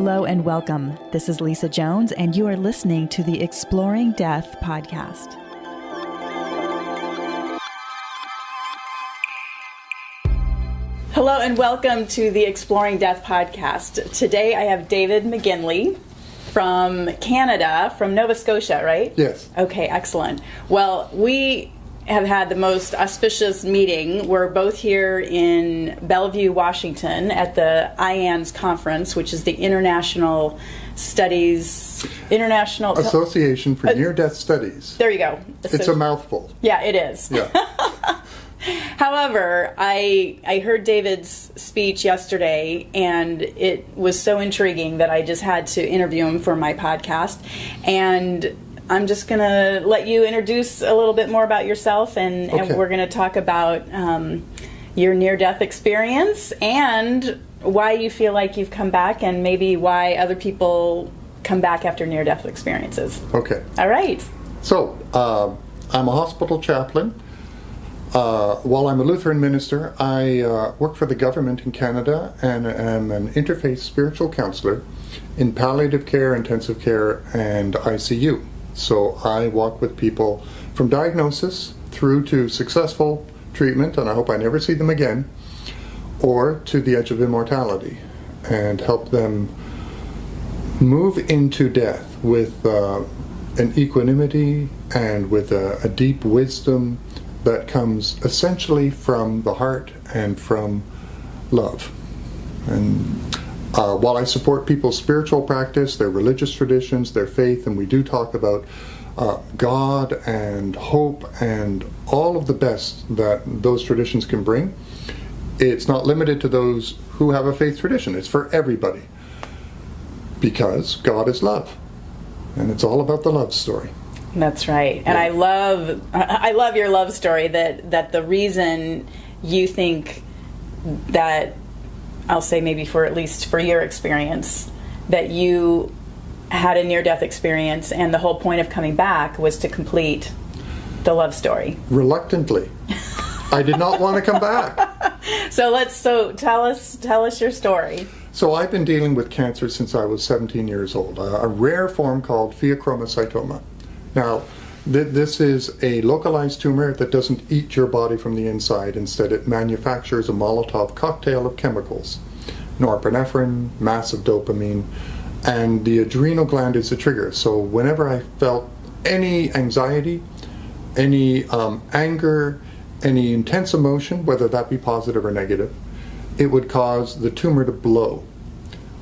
Hello and welcome. This is Lisa Jones, and you are listening to the Exploring Death podcast. Hello and welcome to the Exploring Death podcast. Today I have David Maginley from Canada, from Nova Scotia, right? Yes. Okay, excellent. Well, we have had the most auspicious meeting. We're both here in Bellevue, Washington at the IANS conference, which is the International Association for Near-Death Studies. There you go. It's a mouthful. Yeah, it is. Yeah. However, I heard David's speech yesterday, and it was so intriguing that I just had to interview him for my podcast. And I'm just going to let you introduce a little bit more about yourself, and we're going to talk about your near-death experience and why you feel like you've come back, and maybe why other people come back after near-death experiences. Okay. All right. So, I'm a hospital chaplain. While I'm a Lutheran minister, I work for the government in Canada and am an interfaith spiritual counselor in palliative care, intensive care, and ICU. So I walk with people from diagnosis through to successful treatment, and I hope I never see them again, or to the edge of immortality, and help them move into death with an equanimity and with a deep wisdom that comes essentially from the heart and from love. And while I support people's spiritual practice, their religious traditions, their faith, and we do talk about God and hope and all of the best that those traditions can bring, it's not limited to those who have a faith tradition. It's for everybody, because God is love, and it's all about the love story. That's right. And I love your love story, that the reason you think that, I'll say maybe at least for your experience, that you had a near-death experience and the whole point of coming back was to complete the love story. Reluctantly. I did not want to come back. So tell us your story. So I've been dealing with cancer since I was 17 years old, a rare form called pheochromocytoma. Now, this is a localized tumor that doesn't eat your body from the inside. Instead, it manufactures a Molotov cocktail of chemicals. Norepinephrine, massive dopamine, and the adrenal gland is the trigger. So whenever I felt any anxiety, any anger, any intense emotion, whether that be positive or negative, it would cause the tumor to blow.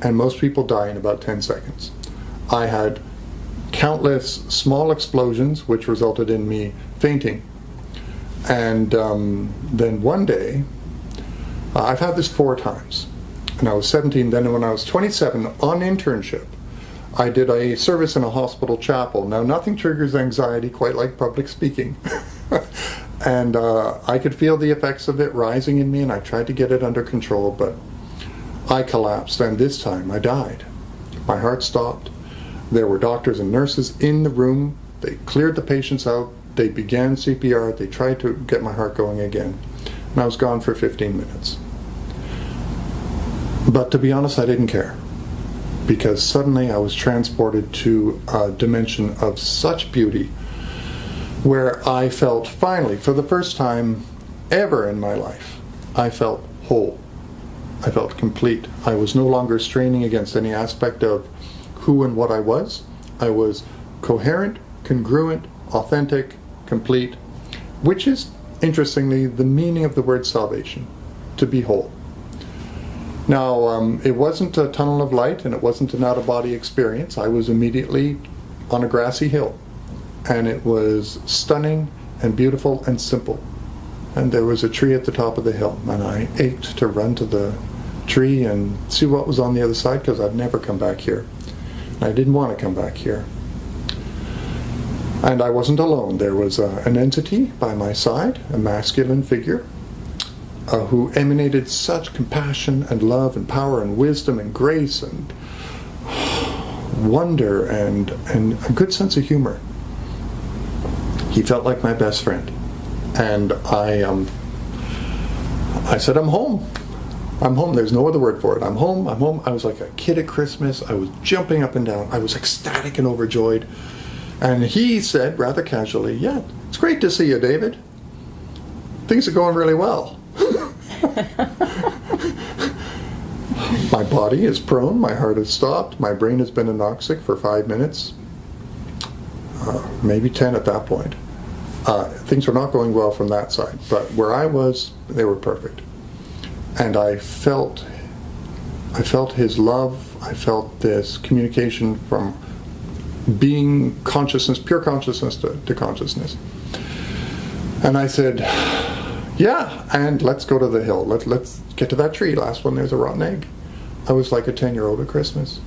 And most people die in about 10 seconds. I had countless small explosions, which resulted in me fainting. And then one day, I've had this 4 times. And I was 17. Then when I was 27, on internship, I did a service in a hospital chapel. Now, nothing triggers anxiety quite like public speaking. And I could feel the effects of it rising in me, and I tried to get it under control, but I collapsed, and this time I died. My heart stopped. There were doctors and nurses in the room. They cleared the patients out. They began CPR. They tried to get my heart going again. And I was gone for 15 minutes. But to be honest, I didn't care, because suddenly I was transported to a dimension of such beauty where I felt finally, for the first time ever in my life, I felt whole. I felt complete. I was no longer straining against any aspect of who and what I was. I was coherent, congruent, authentic, complete, which is, interestingly, the meaning of the word salvation, to be whole. Now, it wasn't a tunnel of light, and it wasn't an out-of-body experience. I was immediately on a grassy hill, and it was stunning and beautiful and simple. And there was a tree at the top of the hill, and I ached to run to the tree and see what was on the other side, because I'd never come back here. I didn't want to come back here. And I wasn't alone. There was an entity by my side, a masculine figure, who emanated such compassion and love and power and wisdom and grace and wonder and a good sense of humor. He felt like my best friend. And I said, I'm home. I'm home. There's no other word for it. I'm home. I'm home. I was like a kid at Christmas. I was jumping up and down. I was ecstatic and overjoyed. And he said, rather casually, yeah, it's great to see you, David. Things are going really well. My body is prone. My heart has stopped. My brain has been anoxic for 5 minutes. Maybe 10 at that point. Things were not going well from that side. But where I was, they were perfect. And I felt his love. I felt this communication from being consciousness, pure consciousness to consciousness. And I said, yeah, and let's go to the hill. Let's get to that tree. Last one, there's a rotten egg. I was like a 10-year-old at Christmas.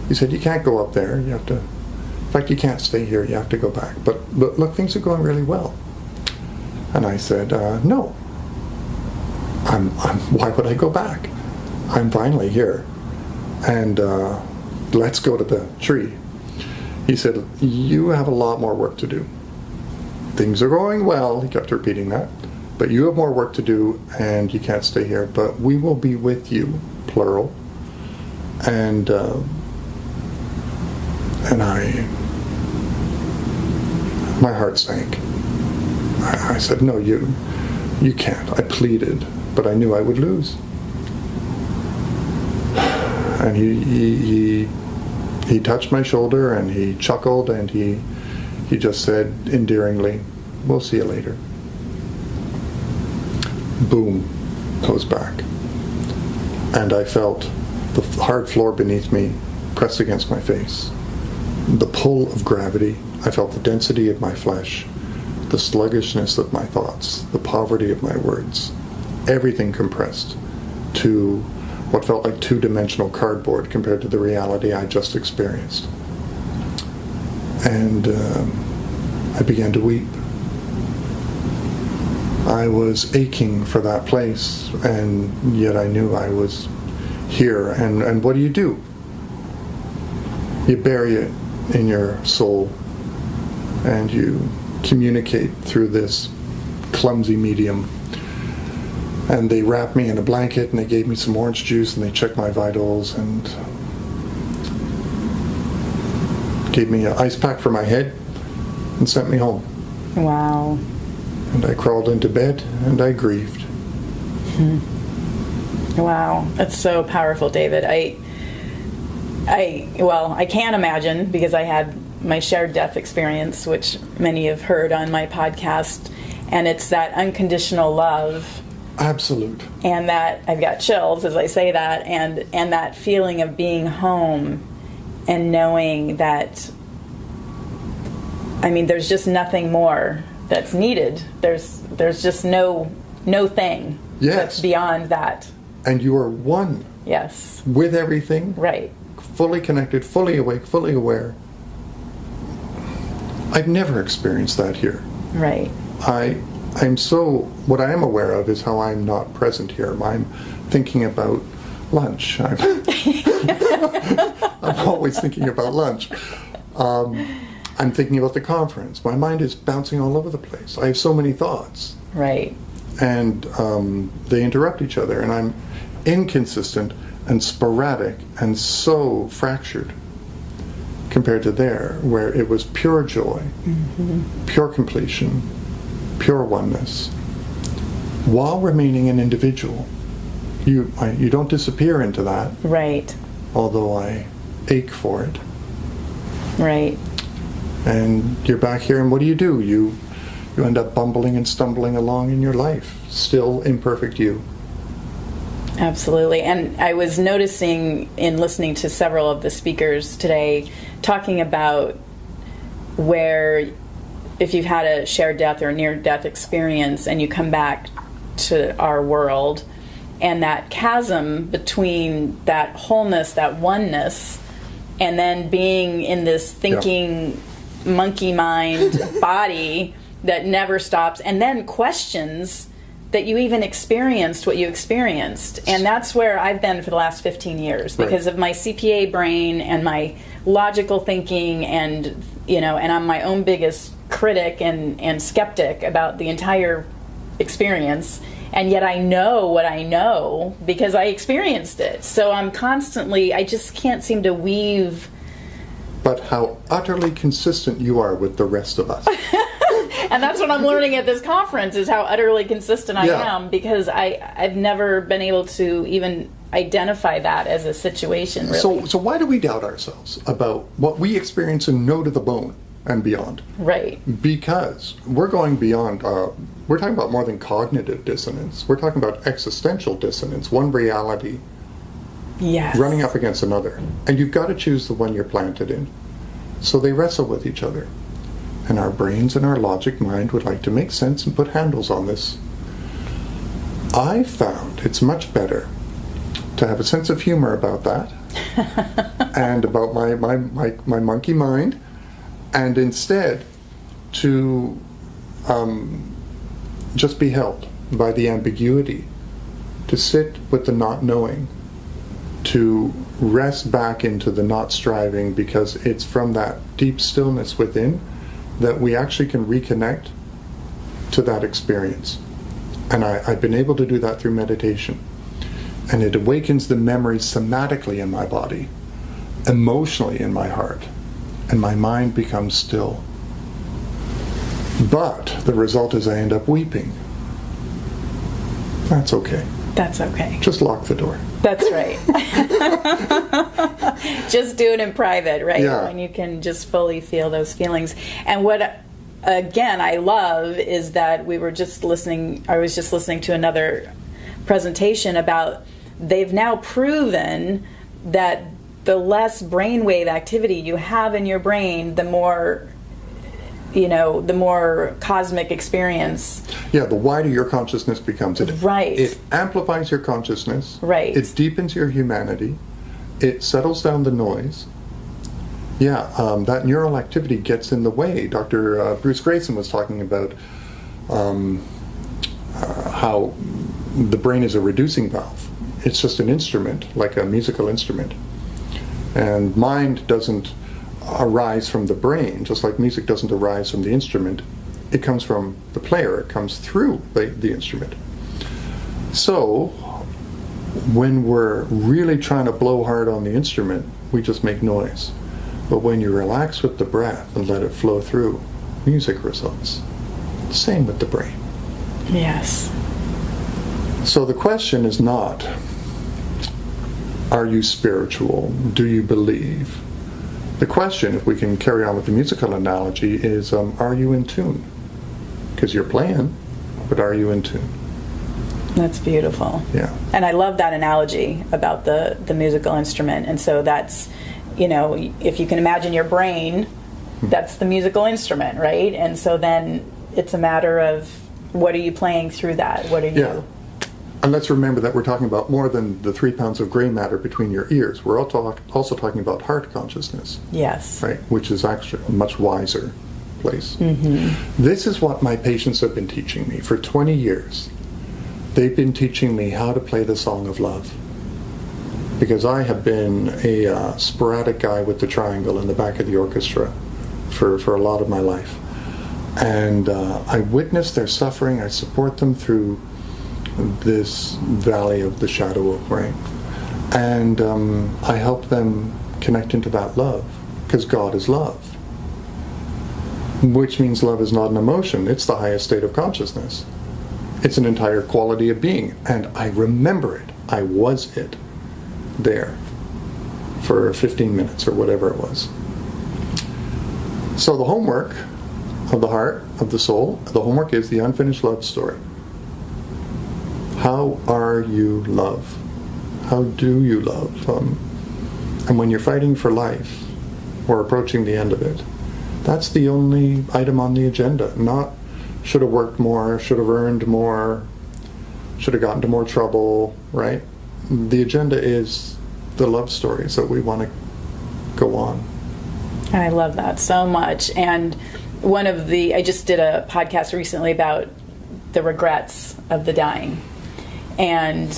He said, you can't go up there. You have to, in fact, you can't stay here. You have to go back. But look, things are going really well. And I said, no. Why would I go back? I'm finally here. And let's go to the tree. He said, you have a lot more work to do. Things are going well. He kept repeating that. But you have more work to do, and you can't stay here. But we will be with you, plural. And my heart sank. I said, no, you can't. I pleaded, but I knew I would lose. And he touched my shoulder, and he chuckled, and he just said endearingly, we'll see you later. Boom, goes back. And I felt the hard floor beneath me pressed against my face. The pull of gravity. I felt the density of my flesh, the sluggishness of my thoughts, the poverty of my words. Everything compressed to what felt like two-dimensional cardboard compared to the reality I just experienced. And I began to weep. I was aching for that place, and yet I knew I was here. And what do? You bury it in your soul, and you communicate through this clumsy medium. And they wrapped me in a blanket, and they gave me some orange juice, and they checked my vitals, and gave me an ice pack for my head, and sent me home. Wow. And I crawled into bed, and I grieved. Wow, that's so powerful, David. I can't imagine, because I had my shared death experience, which many have heard on my podcast, and it's that unconditional love. Absolute. And that, I've got chills as I say that, and that feeling of being home and knowing that, I mean, there's just nothing more that's needed. There's just no thing that's beyond that. And you are one. Yes. With everything. Right. Fully connected, fully awake, fully aware. I've never experienced that here. Right. What I am aware of is how I'm not present here. I'm thinking about lunch. I'm always thinking about lunch. I'm thinking about the conference. My mind is bouncing all over the place. I have so many thoughts. Right. And they interrupt each other, and I'm inconsistent and sporadic and so fractured compared to there, where it was pure joy, pure completion, pure oneness, while remaining an individual. You don't disappear into that. Right. Although I ache for it. Right. And you're back here, and what do? You end up bumbling and stumbling along in your life, still imperfect you. Absolutely. And I was noticing in listening to several of the speakers today talking about where if you've had a shared death or a near-death experience and you come back to our world, and that chasm between that wholeness, that oneness, and then being in this thinking monkey mind body that never stops, and then questions that you even experienced what you experienced. And that's where I've been for the last 15 years because of my CPA brain and my logical thinking, and and I'm my own biggest critic and skeptic about the entire experience. And yet I know what I know because I experienced it. So I just can't seem to weave. But how utterly consistent you are with the rest of us. And that's what I'm learning at this conference, is how utterly consistent I Yeah. am, because I've never been able to even identify that as a situation, really. So why do we doubt ourselves about what we experience and know to the bone and beyond? Right. Because we're going beyond, we're talking about more than cognitive dissonance. We're talking about existential dissonance, one reality Yes. running up against another. And you've got to choose the one you're planted in. So they wrestle with each other. And our brains and our logic mind would like to make sense and put handles on this. I found it's much better to have a sense of humor about that and about my monkey mind, and instead to just be held by the ambiguity, to sit with the not knowing, to rest back into the not striving, because it's from that deep stillness within that we actually can reconnect to that experience. And I've been able to do that through meditation. And it awakens the memories somatically in my body, emotionally in my heart, and my mind becomes still. But the result is I end up weeping. That's okay. That's okay. Just lock the door. That's right. Just do it in private, right? Yeah. When you can just fully feel those feelings. And what, again, I love is that I was just listening to another presentation about, they've now proven that the less brainwave activity you have in your brain, the more cosmic experience. Yeah, the wider your consciousness becomes. Right. It amplifies your consciousness. Right. It deepens your humanity. It settles down the noise. Yeah, that neural activity gets in the way. Dr. Bruce Grayson was talking about how the brain is a reducing valve. It's just an instrument, like a musical instrument. And mind doesn't arise from the brain, just like music doesn't arise from the instrument. It comes from the player. It comes through the instrument. So when we're really trying to blow hard on the instrument, we just make noise. But when you relax with the breath and let it flow through, music results. Same with the brain. Yes. So the question is not, are you spiritual? Do you believe? The question, if we can carry on with the musical analogy, is are you in tune? Because you're playing, but are you in tune? That's beautiful. Yeah. And I love that analogy about the musical instrument. And so that's, if you can imagine your brain, that's the musical instrument, right? And so then it's a matter of, what are you playing through that? What are you... Yeah. And let's remember that we're talking about more than the 3 pounds of gray matter between your ears. We're also talking about heart consciousness. Yes. Right, which is actually a much wiser place. Mm-hmm. This is what my patients have been teaching me for 20 years. They've been teaching me how to play the song of love. Because I have been a sporadic guy with the triangle in the back of the orchestra for a lot of my life. And I witness their suffering. I support them through this valley of the shadow of brain. And I help them connect into that love, because God is love. Which means love is not an emotion, it's the highest state of consciousness. It's an entire quality of being. And I remember it. I was it there for 15 minutes or whatever it was. So the homework of the heart, of the soul, the homework is the unfinished love story. How are you love? How do you love? And when you're fighting for life or approaching the end of it, that's the only item on the agenda. Not should have worked more, should have earned more, should have gotten into more trouble, right? The agenda is the love stories that we want to go on. I love that so much. And I just did a podcast recently about the regrets of the dying. And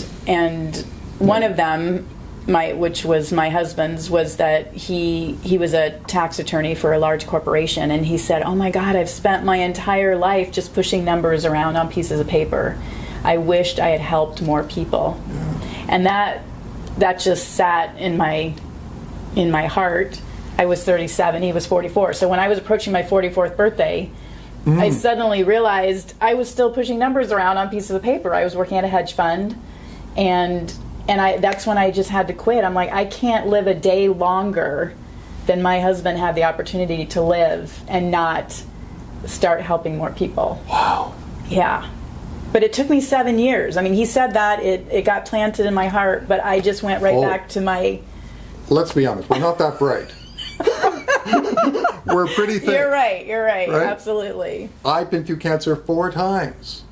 one of them, which was my husband's, was that he was a tax attorney for a large corporation, and he said, "Oh my God, I've spent my entire life just pushing numbers around on pieces of paper. I wished I had helped more people. Yeah. And that just sat in my heart. I was 37, he was 44. So when I was approaching my 44th birthday, I suddenly realized I was still pushing numbers around on pieces of paper. I was working at a hedge fund, and that's when I just had to quit. I'm like, I can't live a day longer than my husband had the opportunity to live and not start helping more people. Wow. Yeah. But it took me 7 years. I mean, he said that, it got planted in my heart, but I just went right back to my... Let's be honest, we're not that bright. We're pretty thick. You're right, absolutely. I've been through cancer 4 times.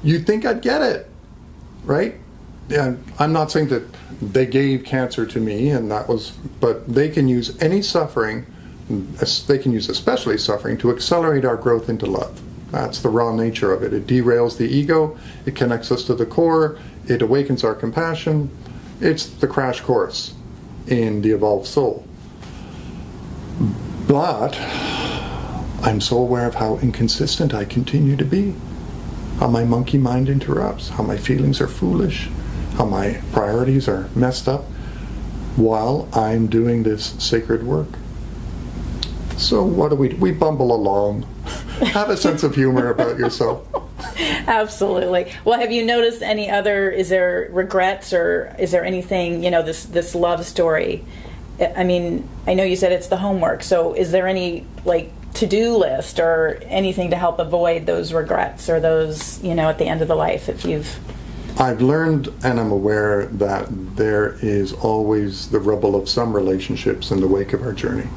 You'd think I'd get it, right? Yeah, I'm not saying that they gave cancer to me, but they can use any suffering, they can use especially suffering, to accelerate our growth into love. That's the raw nature of it. It derails the ego, it connects us to the core, it awakens our compassion. It's the crash course in the evolved soul. But I'm so aware of how inconsistent I continue to be, how my monkey mind interrupts, how my feelings are foolish, how my priorities are messed up while I'm doing this sacred work. So what do we bumble along. Have a sense of humor about yourself. Absolutely. Well, have you noticed is there regrets, or is there anything, this love story? I mean, I know you said it's the homework, so is there any to-do list or anything to help avoid those regrets or those, at the end of the life I've learned, and I'm aware, that there is always the rubble of some relationships in the wake of our journey.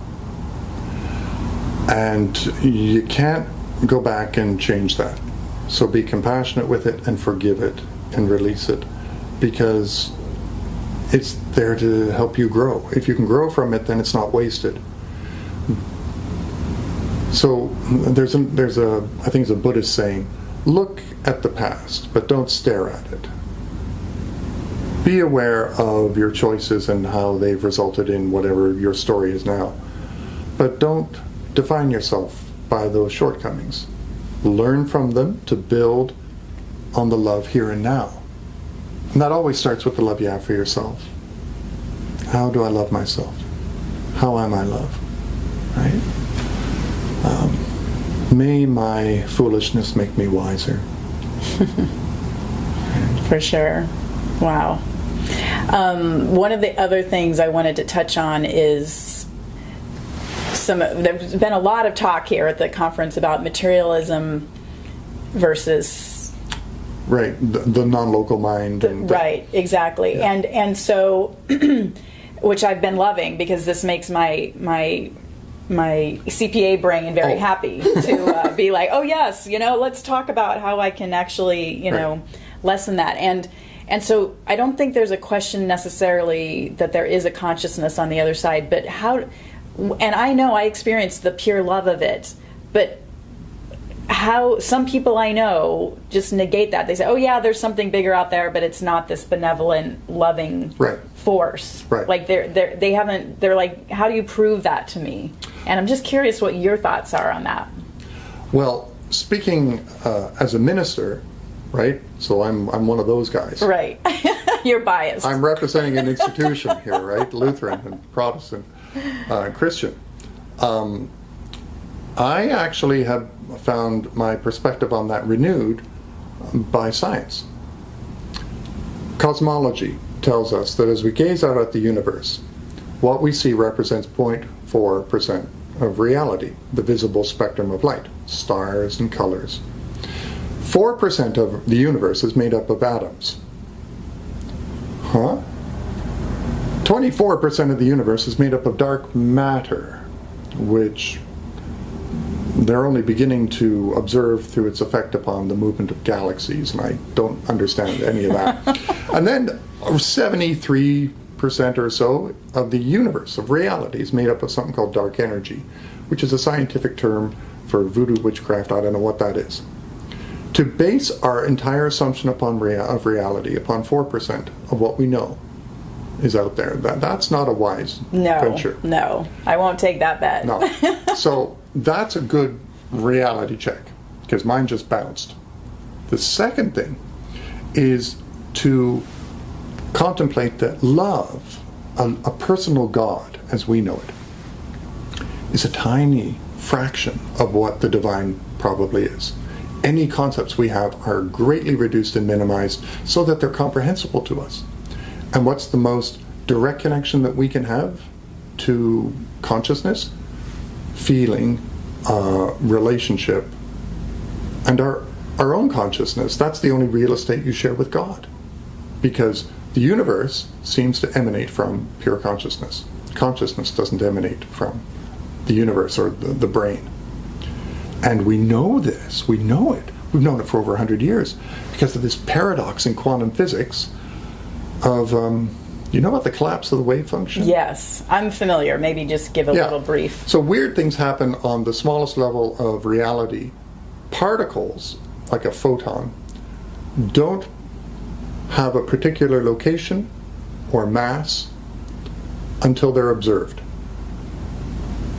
And you can't go back and change that. So be compassionate with it and forgive it and release it, because it's there to help you grow. If you can grow from it, then it's not wasted. So there's I think it's a Buddhist saying, look at the past, but don't stare at it. Be aware of your choices and how they've resulted in whatever your story is now. But don't define yourself by those shortcomings. Learn from them to build on the love here and now. And that always starts with the love you have for yourself. How do I love myself? How am I loved? Right? May my foolishness make me wiser. For sure. Wow. One of the other things I wanted to touch on is there's been a lot of talk here at the conference about materialism versus... Right, the non-local mind. Right, exactly. Yeah. And so, which I've been loving, because this makes my CPA brain very happy to be like, oh yes, let's talk about how I can actually, lessen that. And so I don't think there's a question necessarily that there is a consciousness on the other side, but and I know I experienced the pure love of it, but how some people I know just negate that. They say, oh yeah, there's something bigger out there, but it's not this benevolent, loving force. Right. Like they're like, how do you prove that to me? And I'm just curious what your thoughts are on that. Well, speaking as a minister, right? So I'm one of those guys. Right. You're biased. I'm representing an institution here, right? Lutheran and Protestant, Christian. I actually have found my perspective on that renewed by science. Cosmology tells us that as we gaze out at the universe, what we see represents 0.4% of reality, the visible spectrum of light, stars and colors. 4% of the universe is made up of atoms. 24% of the universe is made up of dark matter, which they're only beginning to observe through its effect upon the movement of galaxies, and I don't understand any of that. And then 73% or so of the universe, of reality, is made up of something called dark energy, which is a scientific term for voodoo witchcraft. I don't know what that is. To base our entire assumption upon of reality upon 4% of what we know is out there, that's not a wise venture. No, I won't take that bet. No. So that's a good reality check, because mine just bounced. The second thing is to contemplate that love, a personal God as we know it, is a tiny fraction of what the divine probably is. Any concepts we have are greatly reduced and minimized so that they're comprehensible to us. And what's the most direct connection that we can have to consciousness? Feeling, relationship, and our own consciousness. That's the only real estate you share with God. Because the universe seems to emanate from pure consciousness. Consciousness doesn't emanate from the universe or the brain. And we know this. We know it. We've known it for over 100 years because of this paradox in quantum physics of, you know about the collapse of the wave function? Yes, I'm familiar. Maybe just give a little brief. So weird things happen on the smallest level of reality. Particles, like a photon, don't have a particular location or mass until they're observed.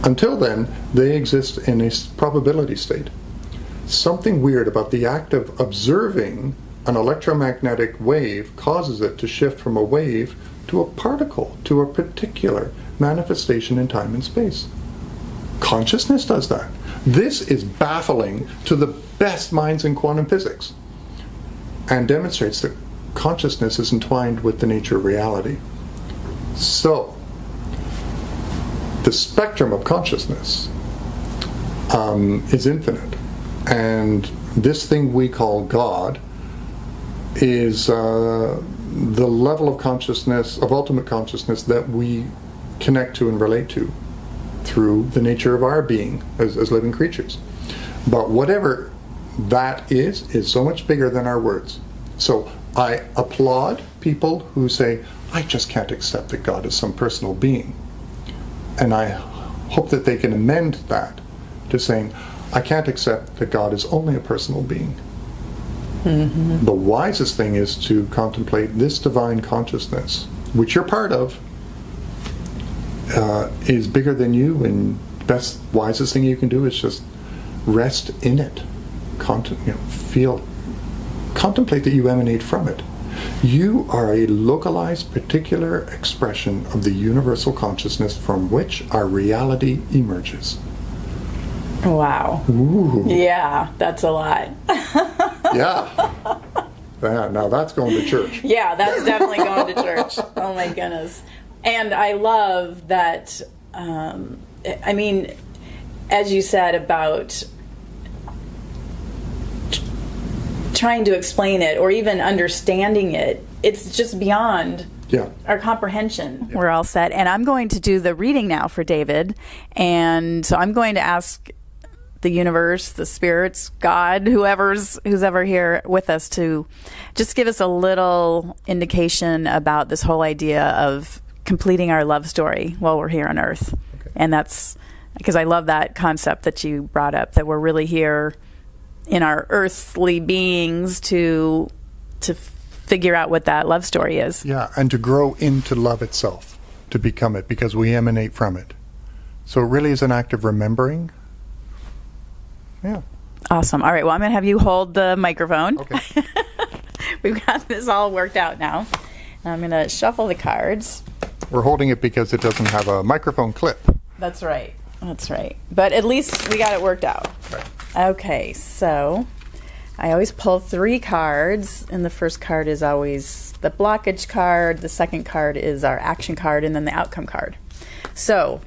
Until then, they exist in a probability state. Something weird about the act of observing an electromagnetic wave causes it to shift from a wave to a particle, to a particular manifestation in time and space. Consciousness does that. This is baffling to the best minds in quantum physics and demonstrates that consciousness is entwined with the nature of reality. So, the spectrum of consciousness is infinite. And this thing we call God is the level of consciousness, of ultimate consciousness, that we connect to and relate to through the nature of our being as living creatures. But whatever that is so much bigger than our words. So I applaud people who say, I just can't accept that God is some personal being. And I hope that they can amend that to saying, I can't accept that God is only a personal being. Mm-hmm. The wisest thing is to contemplate this divine consciousness, which you're part of, is bigger than you, and best, wisest thing you can do is just rest in it. Contemplate that you emanate from it. You are a localized, particular expression of the universal consciousness from which our reality emerges. Wow. Ooh. Yeah, that's a lot. Yeah. Now that's going to church. Yeah, that's definitely going to church. Oh my goodness. And I love that, I mean, as you said about trying to explain it or even understanding it, it's just beyond our comprehension. Yeah. We're all set. And I'm going to do the reading now for David. And so I'm going to ask the universe, the spirits, God, who's ever here with us, to just give us a little indication about this whole idea of completing our love story while we're here on Earth. Okay. And that's because I love that concept that you brought up, that we're really here in our earthly beings to figure out what that love story is. Yeah, and to grow into love itself, to become it, because we emanate from it. So it really is an act of remembering. Yeah. Awesome. All right, well, I'm going to have you hold the microphone. Okay. We've got this all worked out now. I'm going to shuffle the cards. We're holding it because it doesn't have a microphone clip. That's right. That's right. But at least we got it worked out. Right. Okay, so I always pull 3 cards, and the first card is always the blockage card, the second card is our action card, and then the outcome card. So,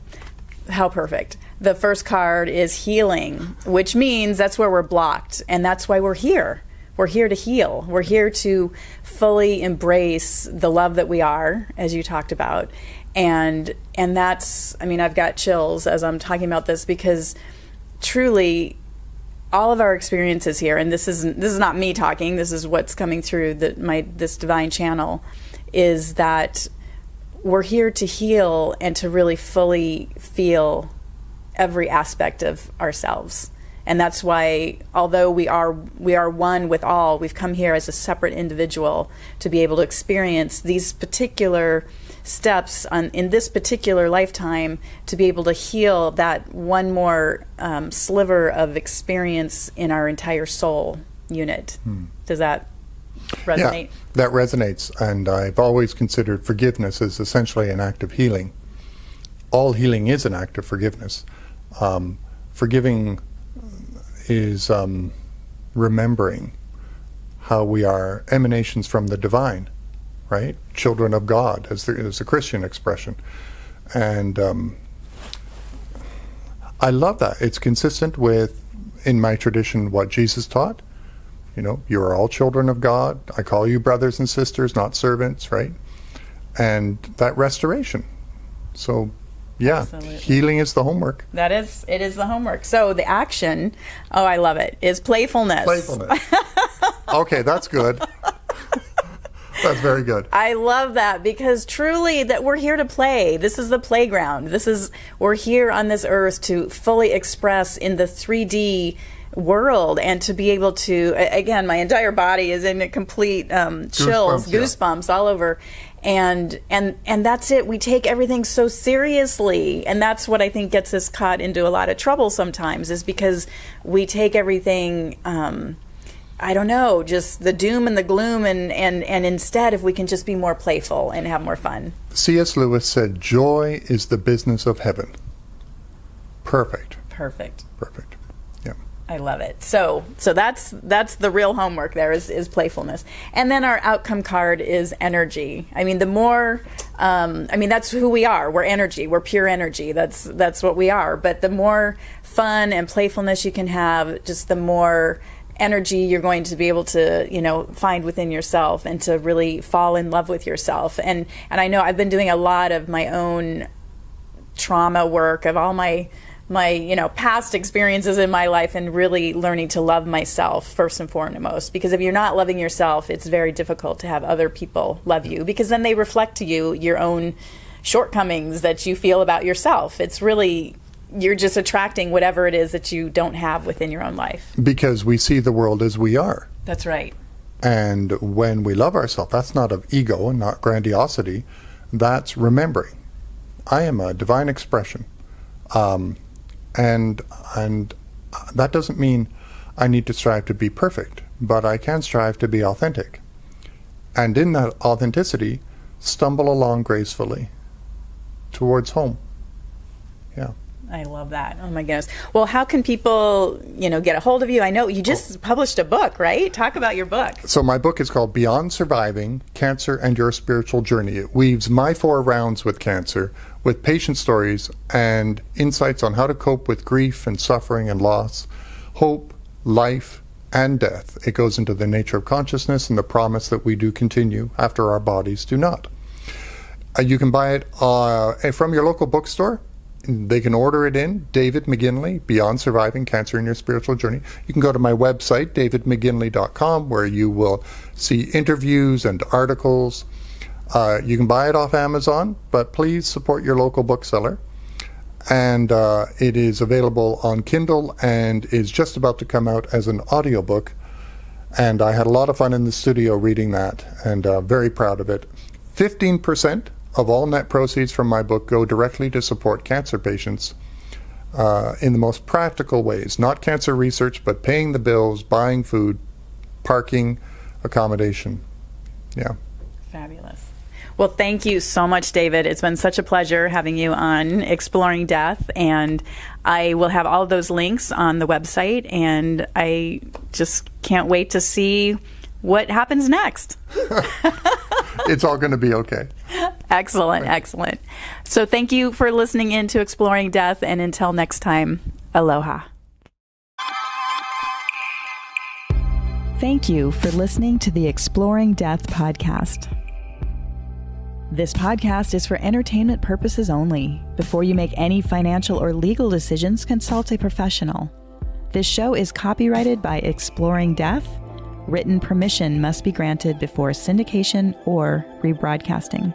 how perfect. The first card is healing, which means that's where we're blocked, and that's why we're here. We're here to heal. We're here to fully embrace the love that we are, as you talked about. And that's, I mean, I've got chills as I'm talking about this, because truly all of our experiences here, and this is not me talking, this is what's coming through this divine channel, is that we're here to heal and to really fully feel every aspect of ourselves. And that's why, although we are one with all, we've come here as a separate individual to be able to experience these particular steps in this particular lifetime, to be able to heal that one more sliver of experience in our entire soul unit. Does that resonate? Yeah, that resonates. And I've always considered forgiveness as essentially an act of healing. All healing is an act of forgiveness. Forgiving is remembering how we are emanations from the divine, right? Children of God, as a Christian expression. And I love that. It's consistent with, in my tradition, what Jesus taught. You know, you are all children of God. I call you brothers and sisters, not servants, right? And that restoration. So, yeah, absolutely. Healing is the homework. It is the homework. So the action, oh, I love it, is playfulness. Playfulness. Okay, that's good. That's very good. I love that, because truly that we're here to play. This is the playground. We're here on this earth to fully express in the 3D world, and to be able to, again, my entire body is in a complete chills, goosebumps all over. And that's it. We take everything so seriously, and that's what I think gets us caught into a lot of trouble sometimes, is because we take everything, I don't know, just the doom and the gloom, and instead, if we can just be more playful and have more fun. C.S. Lewis said, "Joy is the business of heaven." Perfect. Yeah. I love it. So that's the real homework there is playfulness. And then our outcome card is energy. I mean, the more, that's who we are. We're energy. We're pure energy. That's what we are. But the more fun and playfulness you can have, just the more energy you're going to be able to, find within yourself, and to really fall in love with yourself. And I know I've been doing a lot of my own trauma work, of all my past experiences in my life, and really learning to love myself first and foremost. Because if you're not loving yourself, it's very difficult to have other people love you, because then they reflect to you your own shortcomings that you feel about yourself. It's really, you're just attracting whatever it is that you don't have within your own life. Because we see the world as we are. That's right. And when we love ourselves, that's not of ego and not grandiosity. That's remembering, I am a divine expression. And that doesn't mean I need to strive to be perfect, but I can strive to be authentic. And in that authenticity, stumble along gracefully towards home. Yeah. I love that. Oh my goodness. Well, how can people, get a hold of you? I know you just published a book, right? Talk about your book. So my book is called Beyond Surviving: Cancer and Your Spiritual Journey. It weaves my 4 rounds with cancer with patient stories and insights on how to cope with grief and suffering and loss, hope, life, and death. It goes into the nature of consciousness and the promise that we do continue after our bodies do not. You can buy it from your local bookstore. They can order it in, David Maginley, Beyond Surviving Cancer and Your Spiritual Journey. You can go to my website, davidmaginley.com, where you will see interviews and articles. You can buy it off Amazon, but please support your local bookseller. And it is available on Kindle and is just about to come out as an audiobook. And I had a lot of fun in the studio reading that, and very proud of it. 15% of all net proceeds from my book go directly to support cancer patients in the most practical ways. Not cancer research, but paying the bills, buying food, parking, accommodation. Yeah. Fabulous. Well, thank you so much, David. It's been such a pleasure having you on Exploring Death, and I will have all of those links on the website, and I just can't wait to see what happens next. It's all going to be okay. Excellent. So thank you for listening in to Exploring Death, and until next time, aloha. Thank you for listening to the Exploring Death podcast. This podcast is for entertainment purposes only. Before you make any financial or legal decisions, consult a professional. This show is copyrighted by Exploring Death. Written permission must be granted before syndication or rebroadcasting.